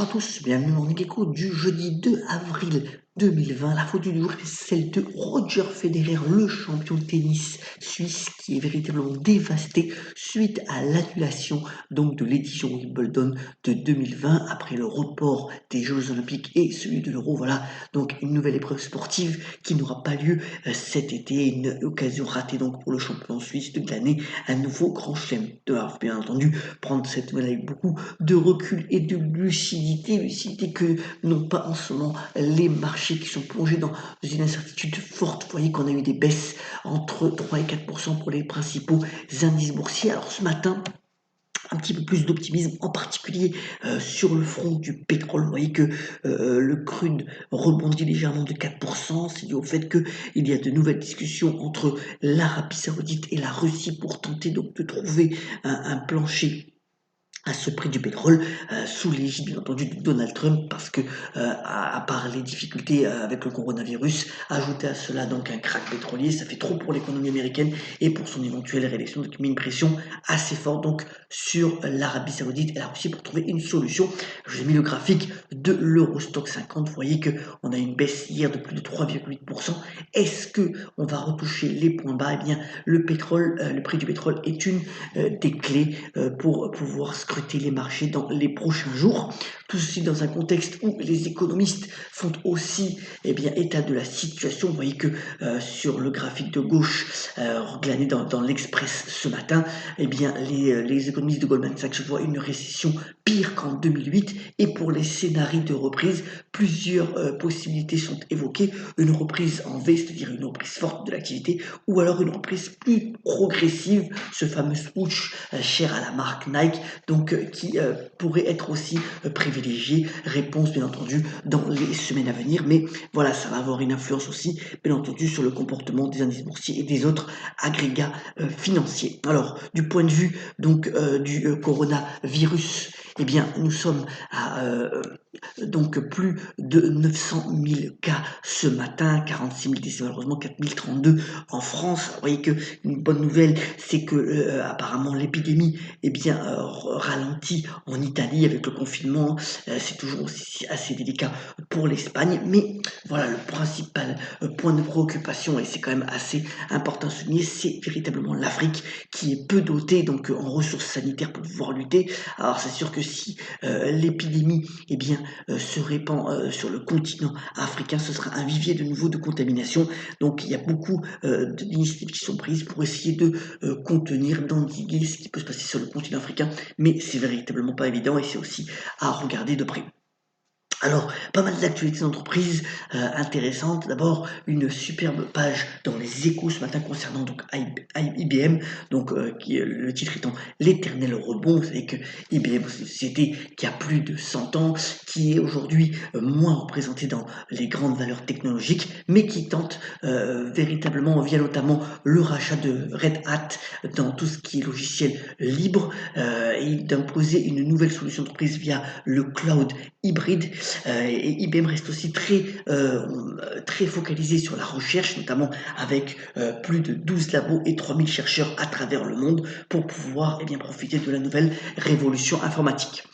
Bonjour à tous, bienvenue dans Nikkei du jeudi 2 avril 2020. La photo du jour est celle de Roger Federer, le champion de tennis suisse qui est véritablement dévasté suite à l'annulation donc de l'édition Wimbledon de 2020 après le report des Jeux Olympiques et celui de l'Euro. Voilà donc une nouvelle épreuve sportive qui n'aura pas lieu cet été, une occasion ratée donc pour le champion suisse de glaner un nouveau grand chelem. Bien entendu, prendre cette nouvelle avec beaucoup de recul et de lucidité que n'ont pas en ce moment les marchés qui sont plongés dans une incertitude forte. Vous voyez qu'on a eu des baisses entre 3 et 4% pour les principaux indices boursiers. Alors ce matin, un petit peu plus d'optimisme, en particulier sur le front du pétrole. Vous voyez que le crude rebondit légèrement de 4%. C'est dû au fait qu'il y a de nouvelles discussions entre l'Arabie Saoudite et la Russie pour tenter donc de trouver un plancher à ce prix du pétrole, sous l'égide bien entendu de Donald Trump, parce que à part les difficultés avec le coronavirus, ajouter à cela donc un krach pétrolier, ça fait trop pour l'économie américaine et pour son éventuelle réélection, donc il met une pression assez forte donc sur l'Arabie Saoudite et la Russie pour trouver une solution. Je vous ai mis le graphique de l'Eurostock 50, vous voyez qu'on a une baisse hier de plus de 3,8%. Est-ce que on va retoucher les points bas? Eh bien, le pétrole, le prix du pétrole est une des clés pour pouvoir scruter les marchés dans les prochains jours. Tout ceci dans un contexte où les économistes font aussi état de la situation. Vous voyez que sur le graphique de gauche, glané dans l'Express ce matin, les économistes de Goldman Sachs voient une récession pire qu'en 2008 et pour les scénarios de reprise, plusieurs possibilités sont évoquées. Une reprise en V, c'est-à-dire une reprise forte de l'activité, ou alors une reprise plus progressive, ce fameux swoosh cher à la marque Nike, donc qui pourrait être aussi privilégié. Réponse bien entendu dans les semaines à venir, mais voilà, ça va avoir une influence aussi bien entendu sur le comportement des indices boursiers et des autres agrégats financiers. Alors du point de vue donc du coronavirus, eh bien nous sommes à donc plus de 900 000 cas ce matin, 46 000 décès, malheureusement 4 032 en France. Vous voyez que une bonne nouvelle, c'est que apparemment l'épidémie ralentit en Italie avec le confinement. C'est toujours aussi assez délicat pour l'Espagne, mais voilà, le principal point de préoccupation, et c'est quand même assez important à souligner, c'est véritablement l'Afrique qui est peu dotée donc en ressources sanitaires pour pouvoir lutter. Alors c'est sûr que si l'épidémie se répand sur le continent africain, ce sera un vivier de nouveau de contamination. Donc il y a beaucoup d'initiatives qui sont prises pour essayer de contenir, d'endiguer ce qui peut se passer sur le continent africain, mais c'est véritablement pas évident et c'est aussi à regarder de près. Alors, pas mal d'actualités d'entreprise intéressantes. D'abord, une superbe page dans les Échos ce matin concernant donc IBM, donc le titre étant l'éternel rebond. Vous savez que IBM, c'est une société qui a plus de 100 ans, qui est aujourd'hui moins représentée dans les grandes valeurs technologiques, mais qui tente véritablement, via notamment le rachat de Red Hat dans tout ce qui est logiciel libre, et d'imposer une nouvelle solution d'entreprise via le cloud hybride. Et IBM reste aussi très focalisé sur la recherche, notamment avec plus de 12 labos et 3000 chercheurs à travers le monde pour pouvoir profiter de la nouvelle révolution informatique.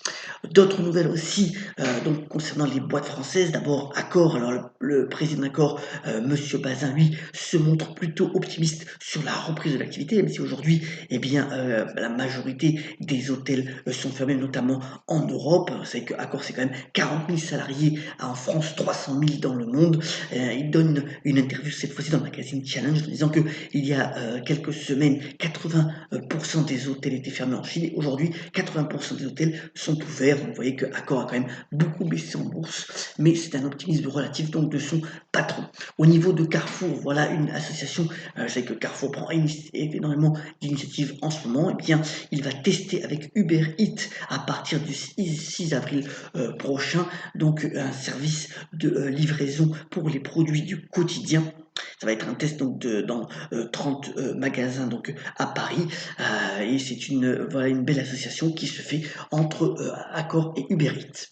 D'autres nouvelles aussi donc concernant les boîtes françaises. D'abord Accor, alors le président d'Accor, Monsieur Bazin, lui, se montre plutôt optimiste sur la reprise de l'activité, même si aujourd'hui, la majorité des hôtels sont fermés, notamment en Europe. Vous savez que Accor, c'est quand même 40 000 salariés en France, 300 000 dans le monde. Il donne une interview cette fois-ci dans le magazine Challenge en disant que il y a quelques semaines, 80% des hôtels étaient fermés en Chine et aujourd'hui, 80% des hôtels sont ouverts. Donc vous voyez que Accor a quand même beaucoup baissé en bourse, mais c'est un optimisme relatif donc de son patron. Au niveau de Carrefour, voilà une association, je sais que Carrefour prend énormément d'initiatives en ce moment. Il va tester avec Uber Eats à partir du 6 avril prochain, donc un service de livraison pour les produits du quotidien. Ça va être un test donc dans 30 magasins donc à Paris, et c'est une belle association qui se fait entre Accor et Uber Eats.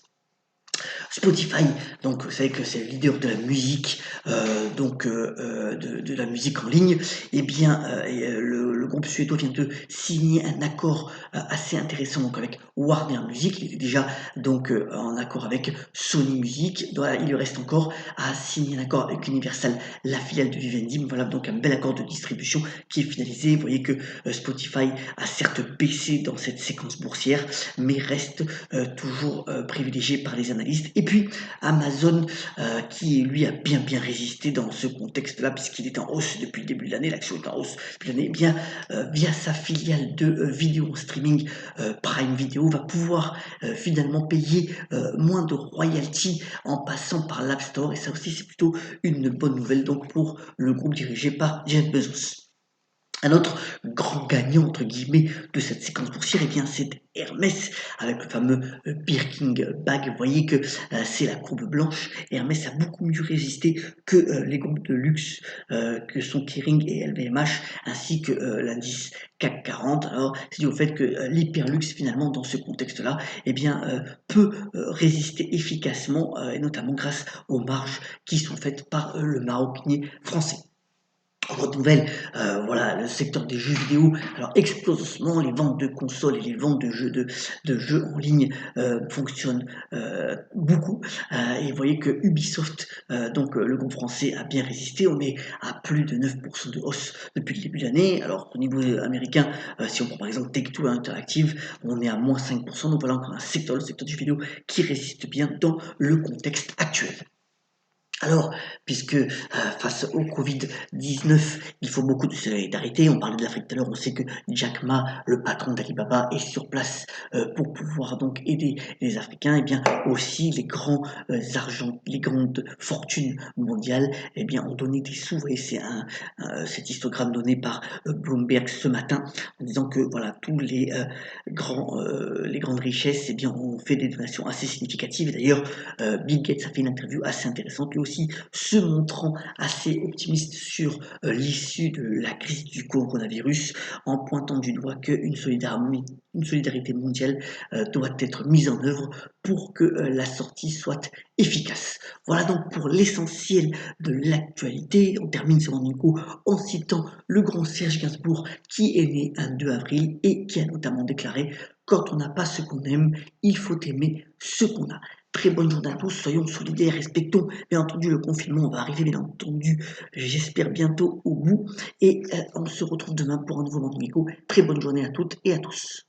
Spotify, donc vous savez que c'est le leader de la musique, de la musique en ligne. Eh bien, le groupe suédois vient de signer un accord assez intéressant donc avec Warner Music. Il était déjà donc en accord avec Sony Music. Voilà, il lui reste encore à signer un accord avec Universal, la filiale de Vivendi. Voilà donc un bel accord de distribution qui est finalisé. Vous voyez que Spotify a certes baissé dans cette séquence boursière, mais reste toujours privilégié par les analystes. Et puis Amazon, qui lui a bien résisté dans ce contexte-là, puisqu'il est en hausse depuis le début de l'année, l'action est en hausse depuis l'année, eh bien via sa filiale de vidéo en streaming, Prime Video, va pouvoir finalement payer moins de royalties en passant par l'App Store, et ça aussi c'est plutôt une bonne nouvelle donc pour le groupe dirigé par Jeff Bezos. Un autre grand gagnant, entre guillemets, de cette séquence boursière, eh bien, c'est Hermès, avec le fameux Birkin Bag. Vous voyez que c'est la courbe blanche. Hermès a beaucoup mieux résisté que les groupes de luxe que sont Kering et LVMH, ainsi que l'indice CAC 40. Alors, c'est dû au fait que l'hyperluxe, finalement, dans ce contexte-là, eh bien, peut résister efficacement, et notamment grâce aux marges qui sont faites par le maroquinier français. Autre nouvelle, voilà, le secteur des jeux vidéo alors explose en ce moment, les ventes de consoles et les ventes de jeux en ligne fonctionnent beaucoup. Et vous voyez que Ubisoft, le groupe français, a bien résisté. On est à plus de 9% de hausse depuis le début de l'année. Alors au niveau américain, si on prend par exemple Take-Two Interactive, on est à moins 5%. Donc voilà encore un secteur, le secteur du jeu vidéo, qui résiste bien dans le contexte actuel. Alors, puisque face au Covid-19, il faut beaucoup de solidarité, on parlait de l'Afrique tout à l'heure, on sait que Jack Ma, le patron d'Alibaba, est sur place pour pouvoir donc aider les Africains, et bien aussi les grands argent, les grandes fortunes mondiales, eh bien ont donné des sous. Vous voyez, c'est cet histogramme donné par Bloomberg ce matin, en disant que voilà, tous les grandes richesses, eh bien ont fait des donations assez significatives. Et d'ailleurs, Bill Gates a fait une interview assez intéressante, lui aussi se montrant assez optimiste sur l'issue de la crise du coronavirus, en pointant du doigt qu'une solidarité mondiale doit être mise en œuvre pour que la sortie soit efficace. Voilà donc pour l'essentiel de l'actualité. On termine selon Nico en citant le grand Serge Gainsbourg qui est né un 2 avril et qui a notamment déclaré: quand on n'a pas ce qu'on aime, il faut aimer ce qu'on a. Très bonne journée à tous, soyons solidaires, respectons bien entendu le confinement, on va arriver bien entendu, j'espère bientôt au bout, et on se retrouve demain pour un nouveau Mandomico. Très bonne journée à toutes et à tous.